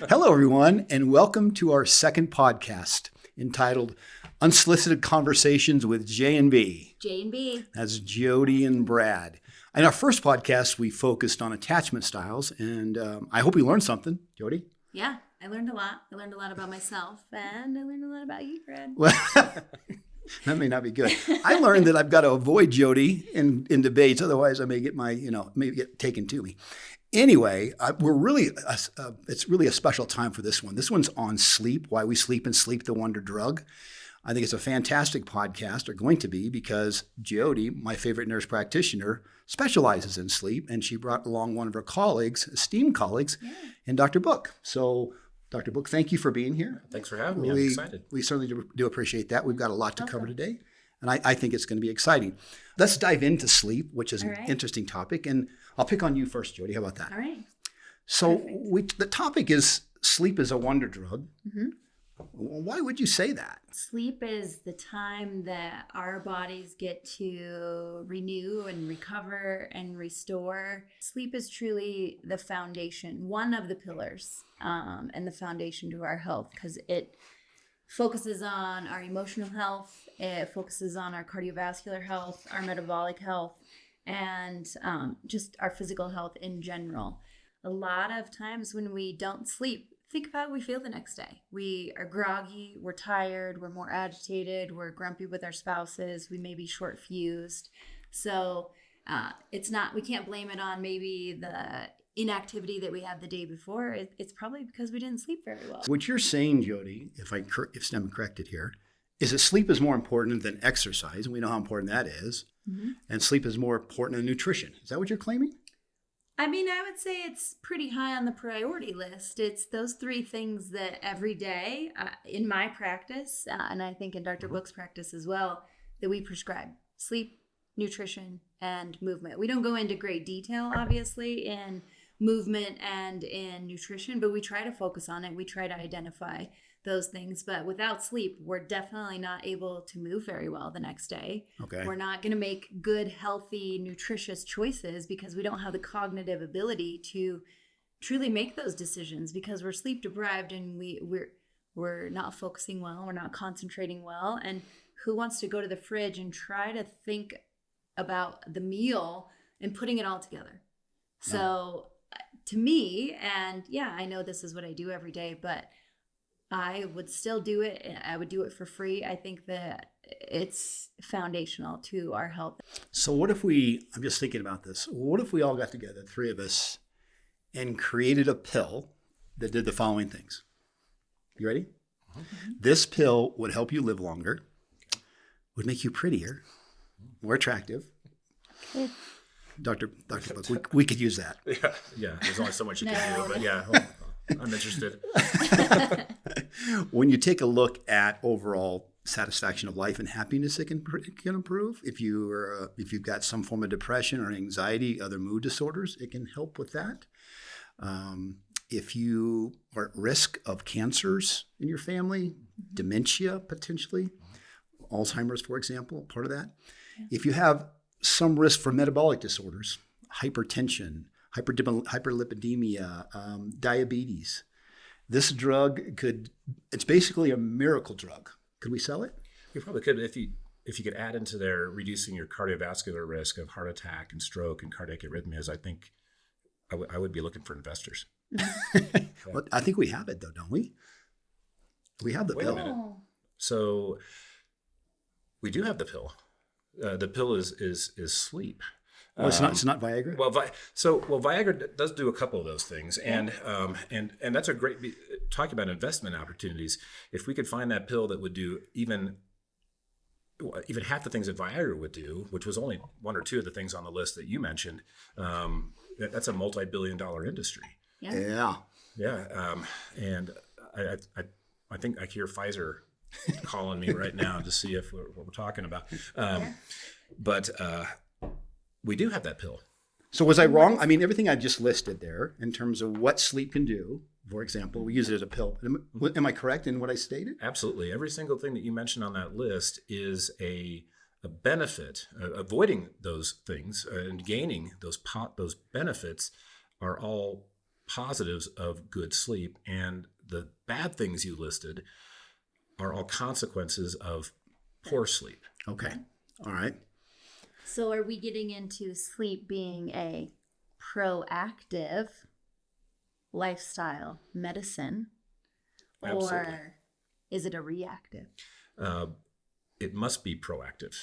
Hello, everyone, and welcome to our second podcast entitled Unsolicited Conversations with J and B. J and B. That's Jodi and Brad. In our first podcast, we focused on attachment styles, and I hope you learned something, Jodi. Yeah, I learned a lot. I learned a lot about myself, and I learned a lot about you, Brad. Well, that may not be good. I learned that I've got to avoid Jodi in debates, otherwise I may get maybe get taken to me. Anyway, it's really a special time for this one. This one's on sleep, why we sleep and sleep the wonder drug. I think it's a fantastic podcast, or going to be, because Jodi, my favorite nurse practitioner, specializes in sleep, and she brought along one of her colleagues, esteemed colleagues, and Dr. Book. So, Dr. Book, thank you for being here. Thanks for having me. I'm excited. We certainly do appreciate that. We've got a lot to cover today, and I think it's going to be exciting. Let's dive into sleep, which is an interesting topic, and I'll pick on you first, Jodi. How about that? All right. So the topic is sleep is a wonder drug. Mm-hmm. Why would you say that? Sleep is the time that our bodies get to renew and recover and restore. Sleep is truly the foundation, one of the pillars, and the foundation to our health, because it focuses on our emotional health, it focuses on our cardiovascular health, our metabolic health, and just our physical health in general. A lot of times when we don't sleep, think about how we feel the next day. We are groggy, we're tired, we're more agitated, we're grumpy with our spouses, we may be short fused. So we can't blame it on maybe the inactivity that we had the day before. It's probably because we didn't sleep very well. What you're saying, Jodi, if I'm corrected here, is that sleep is more important than exercise. And we know how important that is. Mm-hmm. And sleep is more important than nutrition. Is that what you're claiming? I mean, I would say it's pretty high on the priority list. It's those three things that every day in my practice, and I think in Dr. Book's practice as well, that we prescribe: sleep, nutrition, and movement. We don't go into great detail, obviously, in movement and in nutrition, but we try to focus on it. We try to identify those things. But without sleep, we're definitely not able to move very well the next day. Okay. We're not going to make good, healthy, nutritious choices because we don't have the cognitive ability to truly make those decisions, because we're sleep deprived and we're not focusing well, we're not concentrating well. And who wants to go to the fridge and try to think about the meal and putting it all together? Yeah. So to me, and I know this is what I do every day, but I would still do it. I would do it for free. I think that it's foundational to our health. So I'm just thinking about this. What if we all got together, three of us, and created a pill that did the following things? You ready? Mm-hmm. This pill would help you live longer, would make you prettier, more attractive. Okay. Dr. Book, we could use that. Yeah. There's only so much you can do, but yeah. I'm interested. When you take a look at overall satisfaction of life and happiness, it can improve. If you've got some form of depression or anxiety, other mood disorders, it can help with that. If you are at risk of cancers in your family, dementia potentially, Alzheimer's, for example, part of that. Yeah. If you have some risk for metabolic disorders, hypertension, hyperlipidemia, diabetes. This drug it's basically a miracle drug. Could we sell it? We probably could. If you could add into there reducing your cardiovascular risk of heart attack and stroke and cardiac arrhythmias, I think I would be looking for investors. Well, I think we have it though, don't we? We have the pill. Wait a minute. So we do have the pill. The pill is sleep. Oh, it's not Viagra? Well, Viagra does do a couple of those things, and that's a great talking about investment opportunities. If we could find that pill that would do even half the things that Viagra would do, which was only one or two of the things on the list that you mentioned, that's a multi-billion-dollar industry. Yeah. And I think I hear Pfizer calling me right now to see if what we're talking about. But we do have that pill. So was I wrong? I mean, everything I just listed there in terms of what sleep can do, for example, we use it as a pill. Am I correct in what I stated? Absolutely. Every single thing that you mentioned on that list is a benefit. Avoiding those things and gaining those benefits are all positives of good sleep, and the bad things you listed are all consequences of poor sleep. Okay. All right. So are we getting into sleep being a proactive lifestyle medicine, Absolutely. or is it a reactive? It must be proactive.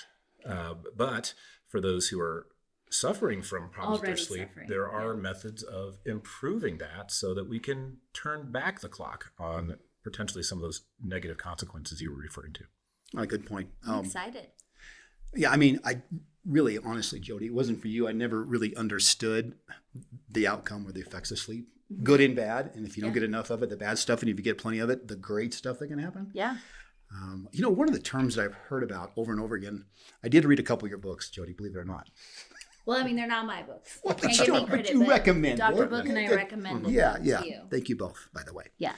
But for those who are suffering from problems with their Already sleep, suffering, there are methods of improving that so that we can turn back the clock on potentially some of those negative consequences you were referring to. Oh, good point. I'm excited. Yeah, I mean, I really, honestly, Jodi, it wasn't for you. I never really understood the outcome or the effects of sleep, good and bad. And if you don't get enough of it, the bad stuff, and if you get plenty of it, the great stuff that can happen. Yeah. One of the terms that I've heard about over and over again, I did read a couple of your books, Jodi, believe it or not. Well, I mean, they're not my books. Well, Can't but give me still, credit, you but recommend Dr. it. Book and I recommend Yeah, it yeah. to you. Thank you both, by the way. Yeah.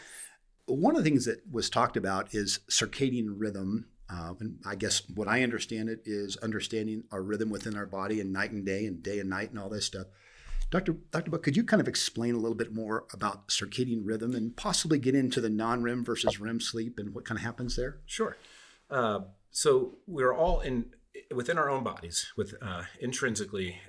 One of the things that was talked about is circadian rhythm. And I guess what I understand it is understanding our rhythm within our body and night and day and night and all this stuff. Dr. Book, could you kind of explain a little bit more about circadian rhythm and possibly get into the non-REM versus REM sleep and what kind of happens there? Sure. So we're all within our own bodies, with intrinsically,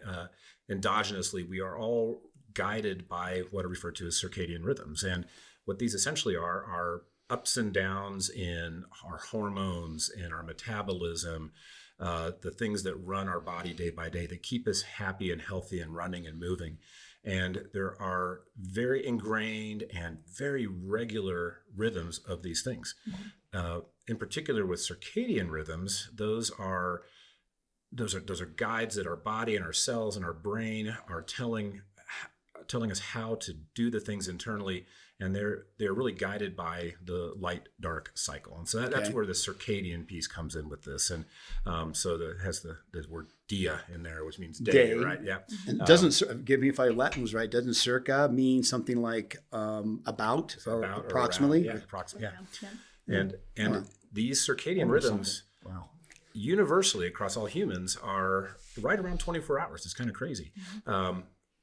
endogenously, we are all guided by what are referred to as circadian rhythms. And what these essentially are ups and downs in our hormones, in our metabolism, the things that run our body day by day, that keep us happy and healthy and running and moving. And there are very ingrained and very regular rhythms of these things. In particular, with circadian rhythms, those are guides that our body and our cells and our brain are telling us how to do the things internally, and they're really guided by the light-dark cycle. And so that's where the circadian piece comes in with this. And so it has the word dia in there, which means day. Right? Yeah. And doesn't, give me if I Latin was right, doesn't circa mean something like about or approximately? Around, approximately. Yeah. And these circadian rhythms, universally across all humans, are right around 24 hours. It's kind of crazy.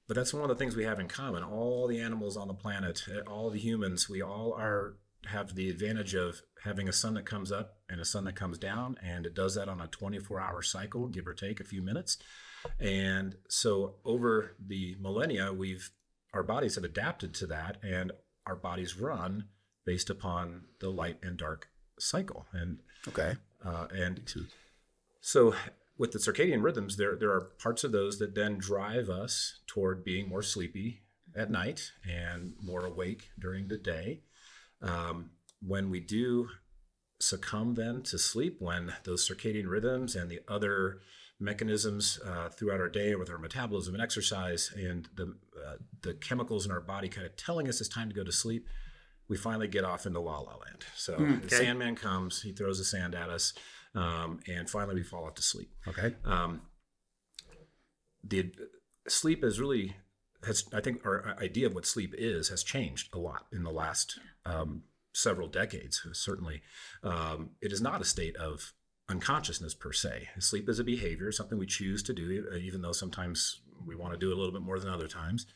But that's one of the things we have in common. All the animals on the planet, all the humans, we all have the advantage of having a sun that comes up and a sun that comes down, and it does that on a 24-hour cycle, give or take a few minutes. And so over the millennia, our bodies have adapted to that, and our bodies run based upon the light and dark cycle. And so with the circadian rhythms, there are parts of those that then drive us toward being more sleepy at night and more awake during the day. When we do succumb then to sleep, when those circadian rhythms and the other mechanisms throughout our day with our metabolism and exercise and the chemicals in our body kind of telling us it's time to go to sleep, we finally get off into la la land. So the Sandman comes, he throws the sand at us, and finally we fall off to sleep. Okay. The sleep I think our idea of what sleep has changed a lot in the last several decades, certainly. It is not a state of unconsciousness per se. Sleep is a behavior, something we choose to do, even though sometimes we want to do it a little bit more than other times.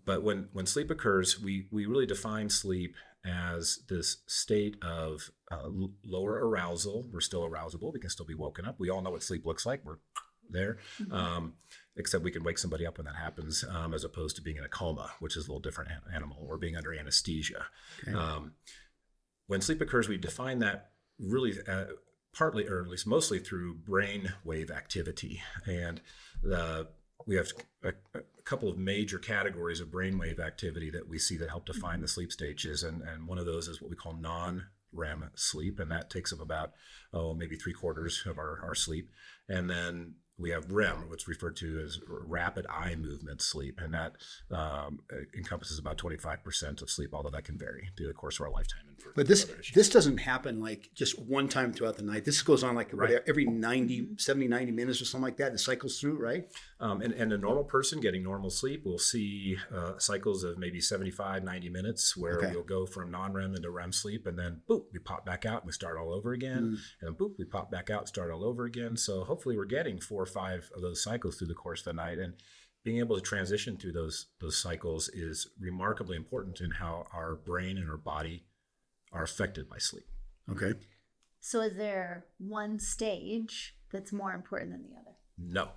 But when sleep occurs, we really define sleep as this state of lower arousal. We're still arousable. We can still be woken up. We all know what sleep looks like. We're there. Except we can wake somebody up when that happens, as opposed to being in a coma, which is a little different animal, or being under anesthesia. Okay. When sleep occurs, we define that really partly, or at least mostly, through brain wave activity. And we have a couple of major categories of brainwave activity that we see that help define the sleep stages. And one of those is what we call non-REM sleep. And that takes up about, maybe 3/4 of our sleep. And then we have REM, what's referred to as rapid eye movement sleep. And that encompasses about 25% of sleep, although that can vary through the course of our lifetime. But this doesn't happen like just one time throughout the night. This goes on like every 70, 90 minutes or something like that. It cycles through, right? And a normal person getting normal sleep will see cycles of maybe 75, 90 minutes where we'll go from non-REM into REM sleep, and then boop, we pop back out and we start all over again. And then boop, we pop back out and start all over again. So hopefully we're getting 4 or 5 of those cycles through the course of the night. And being able to transition through those cycles is remarkably important in how our brain and our body are affected by sleep. Okay. So is there one stage that's more important than the other? No.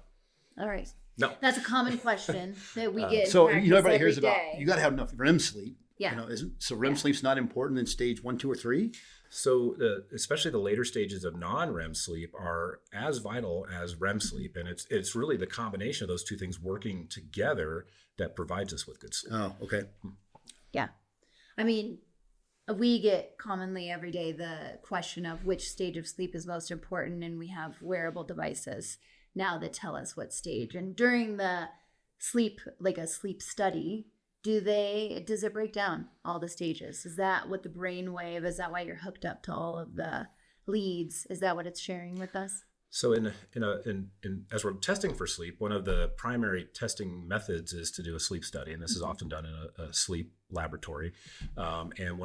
All right. No. That's a common question that we get. So in everybody practice hears every about day. you got to have enough REM sleep. Yeah. So REM sleep's not important in stage 1, 2, or 3. So especially the later stages of non-REM sleep are as vital as REM sleep, and it's really the combination of those two things working together that provides us with good sleep. Oh, okay. Yeah. I mean, we get commonly every day the question of which stage of sleep is most important, and we have wearable devices now that tell us what stage. And during the sleep, like a sleep study, does it break down all the stages? Is that what the brainwave, is that why you're hooked up to all of the leads? Is that what it's sharing with us? So as we're testing for sleep, one of the primary testing methods is to do a sleep study, and this is often done in a sleep laboratory. And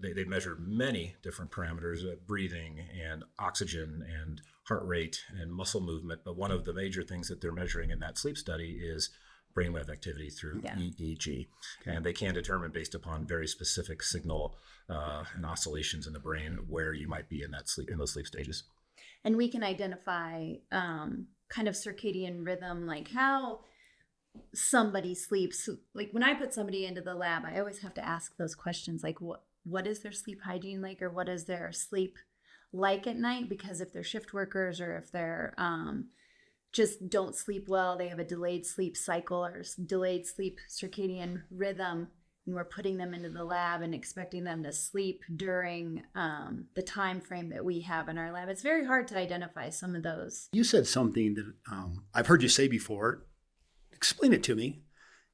they measure many different parameters, breathing and oxygen and heart rate and muscle movement. But one of the major things that they're measuring in that sleep study is brainwave activity through EEG. Okay. And they can determine based upon very specific signal and oscillations in the brain where you might be in those sleep stages. And we can identify kind of circadian rhythm, like how somebody sleeps. Like when I put somebody into the lab, I always have to ask those questions, like what is their sleep hygiene like, or what is their sleep like at night? Because if they're shift workers, or if they're just don't sleep well, they have a delayed sleep cycle or delayed sleep circadian rhythm, and we're putting them into the lab and expecting them to sleep during the time frame that we have in our lab. It's very hard to identify some of those. You said something that I've heard you say before. Explain it to me.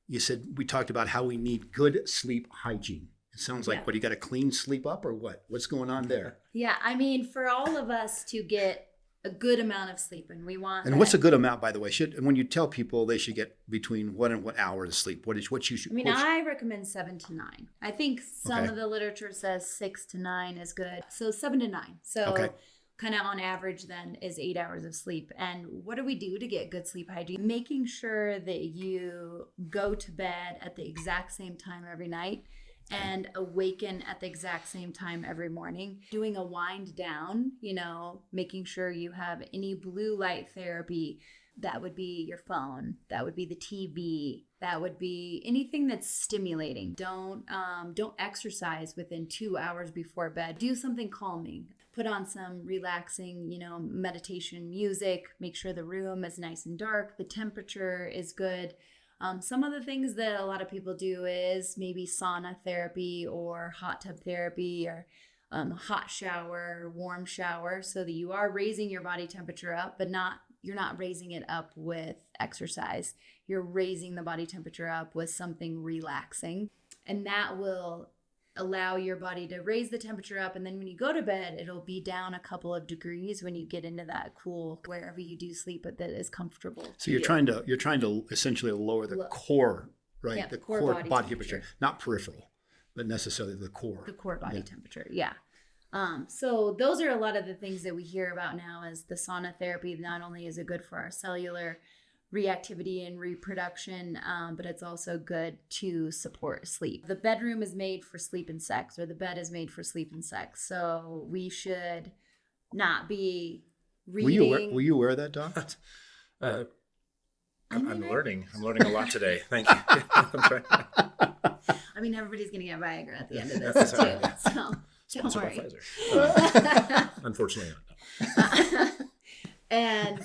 You said we talked about how we need good sleep hygiene. It sounds like, what, you got to clean sleep up or what? What's going on there? Yeah, I mean, for all of us to get a good amount of sleep, and we want. And what's a good amount, by the way? When you tell people they should get between what and what hours of sleep, what you should? I mean, I recommend 7 to 9. I think some of the literature says 6 to 9 is good. So 7 to 9. So kind of on average then is 8 hours of sleep. And what do we do to get good sleep hygiene? Making sure that you go to bed at the exact same time every night and awaken at the exact same time every morning. Doing a wind down, making sure you have any blue light therapy. That would be your phone. That would be the TV. That would be anything that's stimulating. Don't exercise within 2 hours before bed. Do something calming. Put on some relaxing, meditation music. Make sure the room is nice and dark. The temperature is good. Some of the things that a lot of people do is maybe sauna therapy or hot tub therapy or hot shower, warm shower, so that you are raising your body temperature up, but you're not raising it up with exercise. You're raising the body temperature up with something relaxing, and that will allow your body to raise the temperature up. And then when you go to bed, it'll be down a couple of degrees when you get into that cool, wherever you do sleep, but that is comfortable. So you're trying to essentially lower the core, right? Yeah, the core body temperature, not peripheral, but necessarily the core. The core body temperature, yeah. So those are a lot of the things that we hear about now as the sauna therapy. Not only is it good for our cellular reactivity and reproduction, but it's also good to support sleep. The bedroom is made for sleep and sex, or the bed is made for sleep and sex. So we should not be reading. Were you aware of that, Doc? I'm learning a lot today. Thank you. I mean, everybody's going to get Viagra at the end of this too. So don't worry. Unfortunately not. And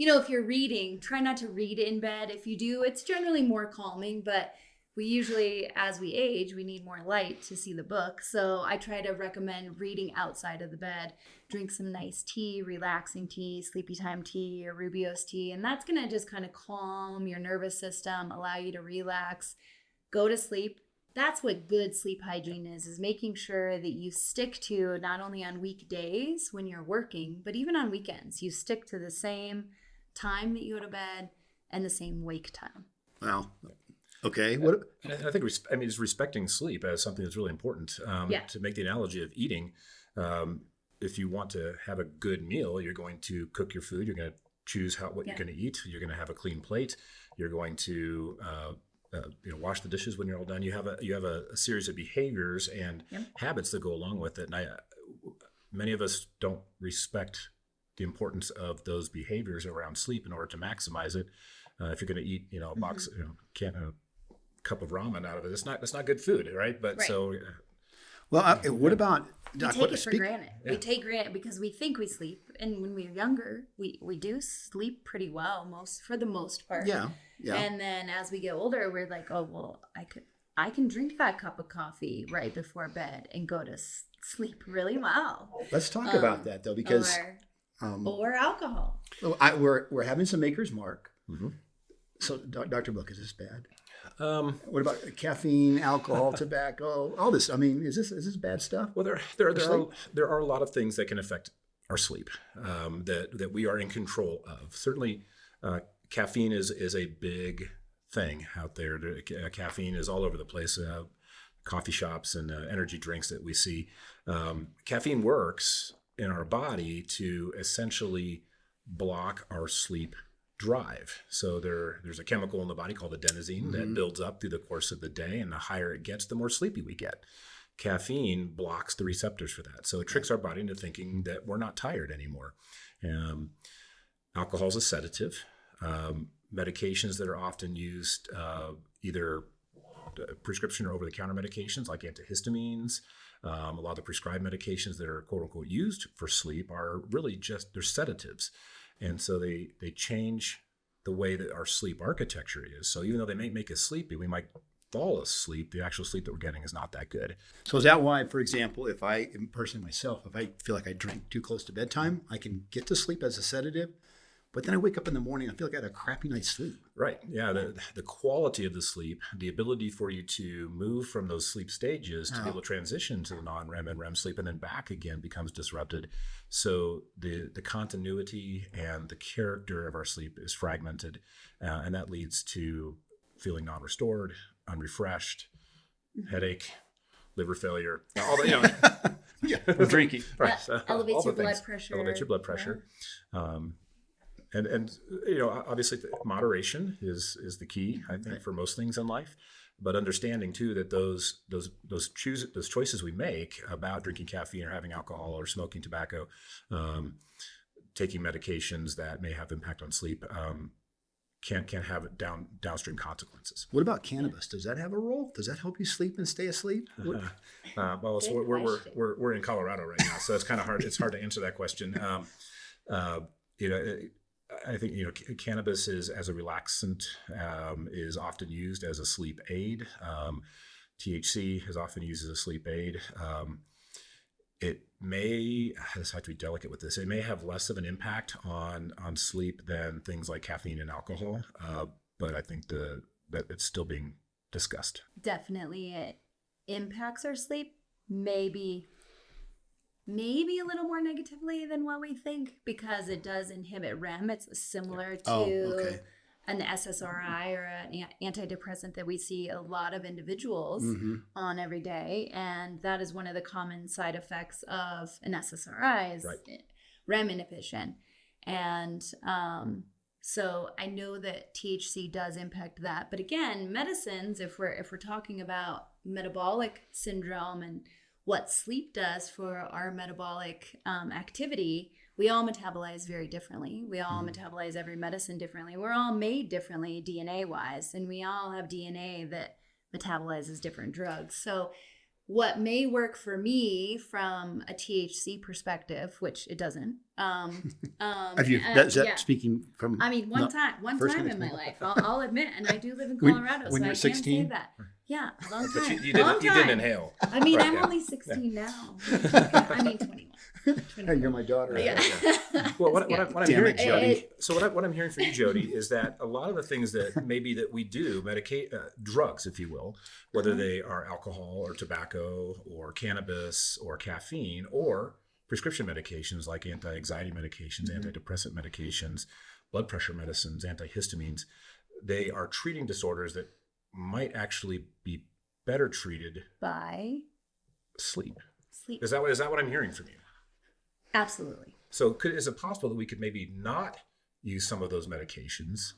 if you're reading, try not to read in bed. If you do, it's generally more calming, but we usually, as we age, we need more light to see the book. So I try to recommend reading outside of the bed. Drink some nice tea, relaxing tea, sleepy time tea, or Rubio's tea. And that's going to just kind of calm your nervous system, allow you to relax, go to sleep. That's what good sleep hygiene is making sure that you stick to, not only on weekdays when you're working, but even on weekends, you stick to the same time that you go to bed and the same wake time. Wow. Okay. I think it's respecting sleep as something that's really important. To make the analogy of eating, if you want to have a good meal, you're going to cook your food, you're going to choose what you're going to eat. You're going to have a clean plate. You're going to wash the dishes when you're all done. You have a series of behaviors and habits that go along with it. And many of us don't respect the importance of those behaviors around sleep in order to maximize it. If you're going to eat, a box, a cup of ramen out of it, it's not good food, right? But so. Well, what about? We take it for granted. Yeah. We take granted because we think we sleep, and when we're younger, we do sleep pretty well for the most part. Yeah. And then as we get older, we're like, oh well, I can drink that cup of coffee right before bed and go to sleep really well. Let's talk about that though, because or alcohol. We're having some Maker's Mark. Mm-hmm. So, Dr. Book, is this bad? What about caffeine, alcohol, tobacco, all this? I mean, is this bad stuff? Well, there are a lot of things that can affect our sleep that we are in control of. Certainly, caffeine is a big thing out there. Caffeine is all over the place. Coffee shops and energy drinks that we see. Caffeine works in our body to essentially block our sleep drive. So there's a chemical in the body called adenosine that builds up through the course of the day, and the higher it gets, the more sleepy we get. Caffeine blocks the receptors for that. So it tricks our body into thinking that we're not tired anymore. Alcohol is a sedative. Medications that are often used, either prescription or over-the-counter medications like antihistamines, a lot of the prescribed medications that are quote-unquote used for sleep are really they're sedatives. And so they change the way that our sleep architecture is. So even though they may make us sleepy, we might fall asleep. The actual sleep that we're getting is not that good. So is that why, for example, if I feel like I drink too close to bedtime, I can get to sleep as a sedative, but then I wake up in the morning, I feel like I had a crappy night's sleep. Right. Yeah. The quality of the sleep, the ability for you to move from those sleep stages to be able to transition to the non-REM and REM sleep and then back again becomes disrupted. So the continuity and the character of our sleep is fragmented, and that leads to feeling non-restored, unrefreshed, headache, liver failure, all that, We're drinking. Right. Elevates your blood pressure. Elevates your blood pressure. Yeah. And obviously moderation is the key, I think, for most things in life. But understanding too that those choices we make about drinking caffeine or having alcohol or smoking tobacco, taking medications that may have impact on sleep, can have downstream consequences. What about cannabis? Does that have a role? Does that help you sleep and stay asleep? Well, so we're in Colorado right now, so it's kind of hard. It's hard to answer that question. I think cannabis as a relaxant is often used as a sleep aid. THC is often used as a sleep aid. It may, I just have to be delicate with this. It may have less of an impact on sleep than things like caffeine and alcohol, but I think that it's still being discussed. Definitely, it impacts our sleep. Maybe a little more negatively than what we think because it does inhibit REM. It's similar to an SSRI or an antidepressant that we see a lot of individuals on every day. And that is one of the common side effects of an SSRI is REM inhibition. And so I know that THC does impact that. But again, medicines, if we're talking about metabolic syndrome and what sleep does for our metabolic activity, we all metabolize very differently. We all metabolize every medicine differently. We're all made differently DNA-wise, and we all have DNA that metabolizes different drugs. So what may work for me from a THC perspective, which it doesn't. Speaking from? I mean, one time in my life, I'll admit, and I do live in Colorado, when so you're I 16? can't say that. Yeah, a long time. But you didn't inhale. I mean, I'm only 16 now. I mean, 21. Hey, you're my daughter. Yeah. Well, what I'm hearing, Jodi. So what I'm hearing from you, Jodi, is that a lot of the things that maybe that we do, drugs, if you will, whether they are alcohol or tobacco or cannabis or caffeine or prescription medications like anti-anxiety medications, antidepressant medications, blood pressure medicines, antihistamines, they are treating disorders that might actually be better treated by sleep. Is that what I'm hearing from you? Absolutely. So is it possible that we could maybe not use some of those medications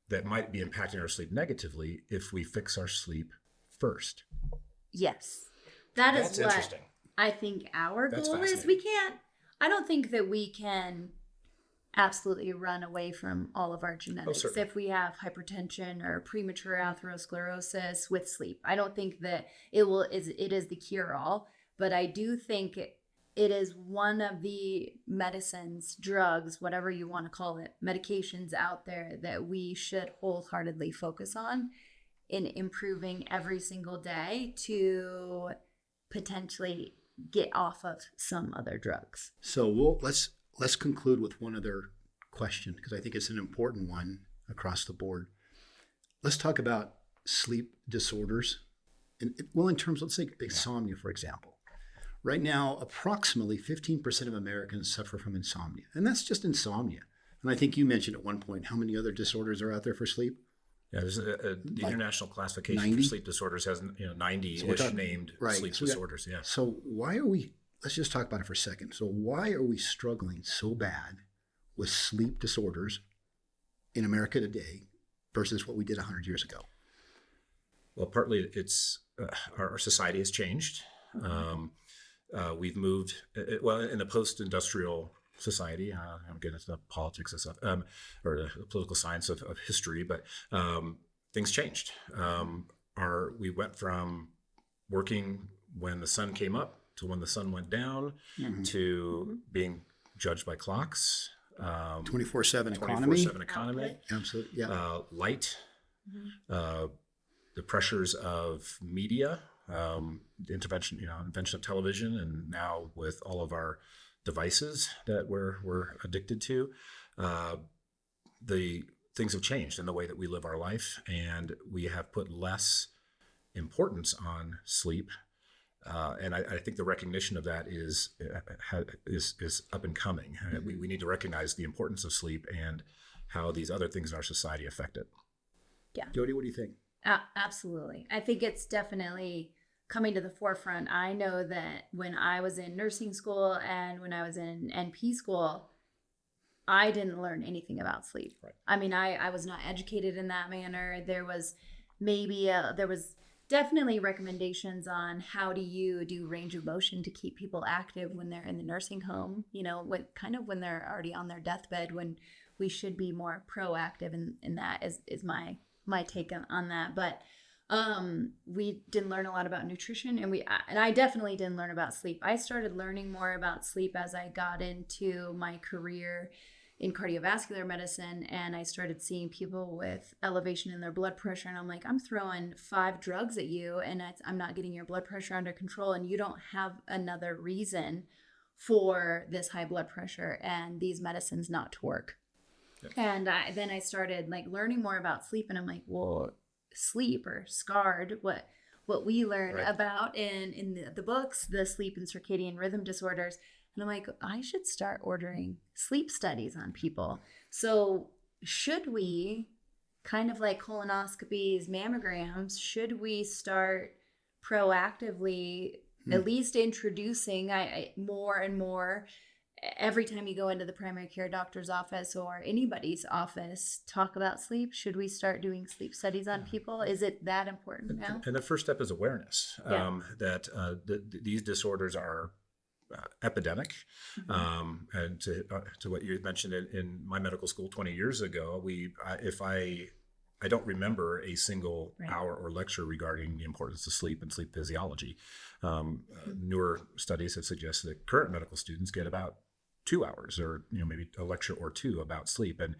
that might be impacting our sleep negatively if we fix our sleep first. Yes. That's what interesting. I think our That's goal is. I don't think that we can absolutely run away from all of our genetics certainly. if we have hypertension or premature atherosclerosis with sleep. I don't think that it is the cure all, but I do think it is one of the medicines, drugs, whatever you want to call it, medications out there that we should wholeheartedly focus on in improving every single day to potentially get off of some other drugs. So let's conclude with one other question, because I think it's an important one across the board. Let's talk about sleep disorders. In terms, let's say insomnia, for example. Right now, approximately 15% of Americans suffer from insomnia, and that's just insomnia. And I think you mentioned at one point how many other disorders are out there for sleep? Yeah, there's the International Classification 90? for Sleep Disorders has 90-ish named sleep disorders. Yeah. So why are we? Let's just talk about it for a second. So why are we struggling so bad with sleep disorders in America today versus what we did 100 years ago? Well, partly it's our society has changed. We've moved in the post-industrial society. I'm getting into the politics and stuff, or the political science of history, but things changed. We went from working when the sun came up to when the sun went down to being judged by clocks. 24/7 economy. 24/7 economy. Absolutely. Yeah. Light. The pressures of media, the invention of television, and now with all of our devices that we're addicted to, the things have changed in the way that we live our life, and we have put less importance on sleep. And I think the recognition of that is up and coming. We need to recognize the importance of sleep and how these other things in our society affect it. Yeah. Jodi, what do you think? Absolutely. I think it's definitely coming to the forefront. I know that when I was in nursing school and when I was in NP school, I didn't learn anything about sleep. Right. I mean, I was not educated in that manner. There was definitely recommendations on how do you do range of motion to keep people active when they're in the nursing home, when they're already on their deathbed, when we should be more proactive, and that is my take on that. But we didn't learn a lot about nutrition, and I definitely didn't learn about sleep. I started learning more about sleep as I got into my career in cardiovascular medicine, and I started seeing people with elevation in their blood pressure, and I'm like, I'm throwing 5 drugs at you and I'm not getting your blood pressure under control, and you don't have another reason for this high blood pressure and these medicines not to work. And then I started learning more about sleep, and I'm like, well, sleep, or SCARD, what we learn about in the books, the sleep and circadian rhythm disorders. And I'm like, I should start ordering sleep studies on people. So should we, kind of like colonoscopies, mammograms, should we start proactively at least introducing more and more every time you go into the primary care doctor's office or anybody's office, talk about sleep? Should we start doing sleep studies on people? Is it that important now? And the first step is awareness, that these disorders are epidemic. And to what you mentioned in my medical school 20 years ago, I don't remember a single hour or lecture regarding the importance of sleep and sleep physiology. Newer studies have suggested that current medical students get about 2 hours, or maybe a lecture or two about sleep, and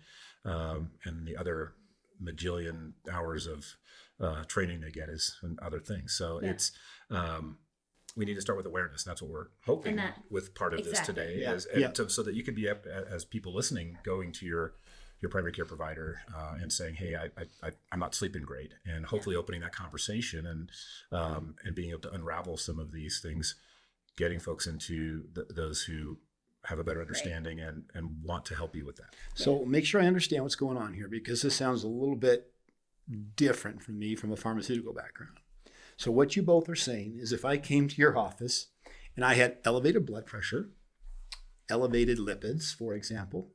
the other majillion hours of training they get is and other things. So it's we need to start with awareness. That's what we're hoping with part of this today, so that you can be up as people listening, going to your primary care provider and saying, hey, I'm not sleeping great, and hopefully opening that conversation and being able to unravel some of these things, getting folks into those who have a better understanding and want to help you with that. So make sure I understand what's going on here, because this sounds a little bit different from me from a pharmaceutical background. So what you both are saying is, if I came to your office and I had elevated blood pressure, elevated lipids, for example,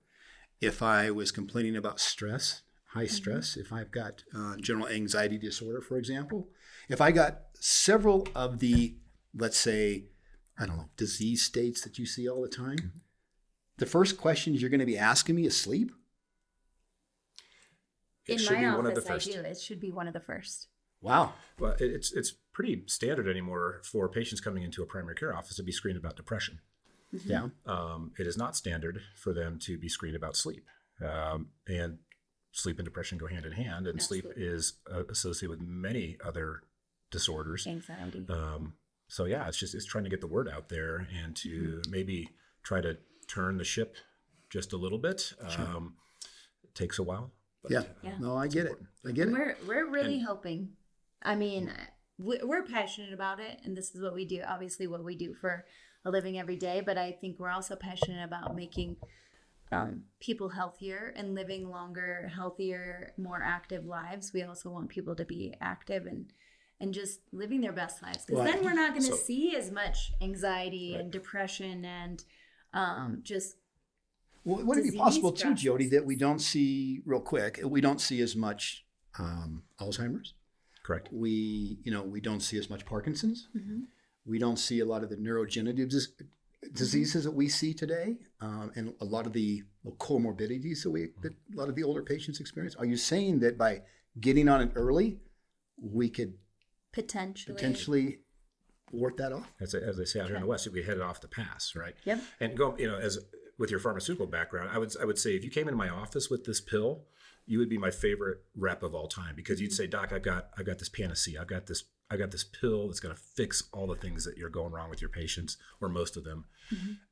if I was complaining about stress, high stress, if I've got general anxiety disorder, for example, if I got several of the, let's say, I don't know, disease states that you see all the time, the first questions you're going to be asking me is sleep? It In should my be office, one of the first. I do. It should be one of the first. Wow. Well, it's pretty standard anymore for patients coming into a primary care office to be screened about depression. Yeah. It is not standard for them to be screened about sleep. And sleep and depression go hand in hand, and Absolutely. sleep is associated with many other disorders. Anxiety. So yeah, it's trying to get the word out there and to maybe try to turn the ship just a little bit. It takes a while. But, Yeah. Yeah. No, I get it. I get And it. we're really hoping. I mean, we're passionate about it, and this is what we do. Obviously, what we do for a living every day. But I think we're also passionate about making people healthier and living longer, healthier, more active lives. We also want people to be active and just living their best lives, because Well, then we're not going to so- see as much anxiety and depression and just Well, would it be disease possible too, Jodi, that processes. we don't see real quick? We don't see as much Alzheimer's. Correct. We don't see as much Parkinson's. We don't see a lot of the neurodegenerative diseases that we see today, and a lot of the comorbidities that a lot of the older patients experience. Are you saying that by getting on it early, we could potentially ward that off? As they say out here in the West, we headed off the pass, right? Yep. And go, as with your pharmaceutical background, I would say if you came into my office with this pill, you would be my favorite rep of all time, because you'd say, Doc, I've got this panacea. I've got this pill that's going to fix all the things that you're going wrong with your patients, or most of them.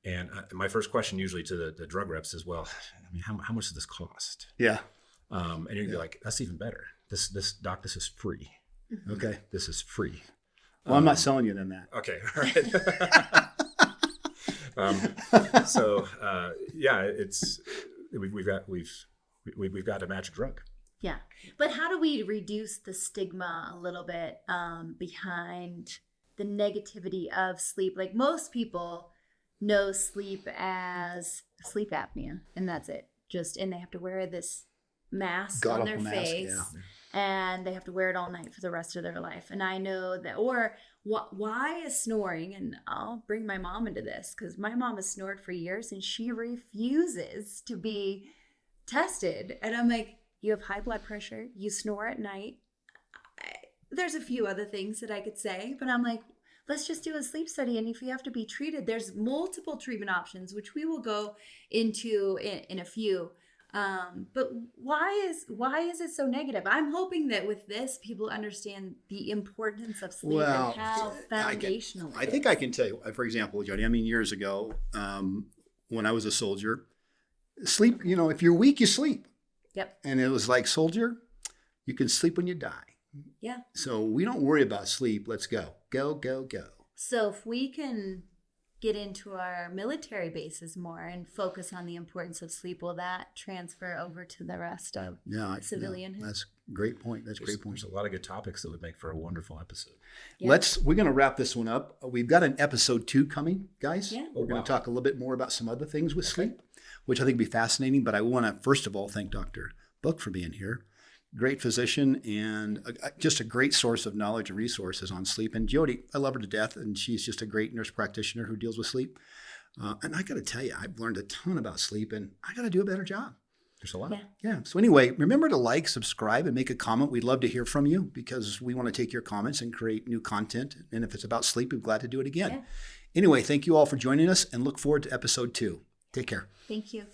And my first question usually to the drug reps is, well, I mean, how much does this cost? Yeah. And you'd be like, that's even better. This doc, this is free. Okay. This is free. Well, I'm not selling you then that. Okay, all right. Yeah, we've got a magic drug. Yeah. But how do we reduce the stigma a little bit behind the negativity of sleep? Like, most people know sleep as sleep apnea, and that's it. And they have to wear this mask on their God-awful mask, face, yeah. and they have to wear it all night for the rest of their life. And I know that, or why is snoring, and I'll bring my mom into this, because my mom has snored for years and she refuses to be tested. And I'm like, you have high blood pressure, you snore at night. There's a few other things that I could say, but I'm like, let's just do a sleep study. And if you have to be treated, there's multiple treatment options, which we will go into in a few. But why is it so negative? I'm hoping that with this, people understand the importance of sleep and how foundational I think I can tell you, for example, Jodi, I mean, years ago, when I was a soldier, sleep, if you're weak, you sleep. Yep. And it was like, soldier, you can sleep when you die. Yeah. So we don't worry about sleep. Let's go. Go, go, go. So if we can get into our military bases more and focus on the importance of sleep, will that transfer over to the rest of civilian? That's a great point. That's a great point. There's a lot of good topics that would make for a wonderful episode. Yeah. We're going to wrap this one up. We've got an episode 2 coming, guys. Yeah. We're going to talk a little bit more about some other things with sleep, which I think would be fascinating. But I want to, first of all, thank Dr. Book for being here. Great physician and just a great source of knowledge and resources on sleep. And Jodi, I love her to death, and she's just a great nurse practitioner who deals with sleep. And I got to tell you, I've learned a ton about sleep, and I got to do a better job. There's a lot. Yeah. So anyway, remember to like, subscribe, and make a comment. We'd love to hear from you, because we want to take your comments and create new content. And if it's about sleep, we're glad to do it again. Yeah. Anyway, thank you all for joining us, and look forward to episode 2. Take care. Thank you.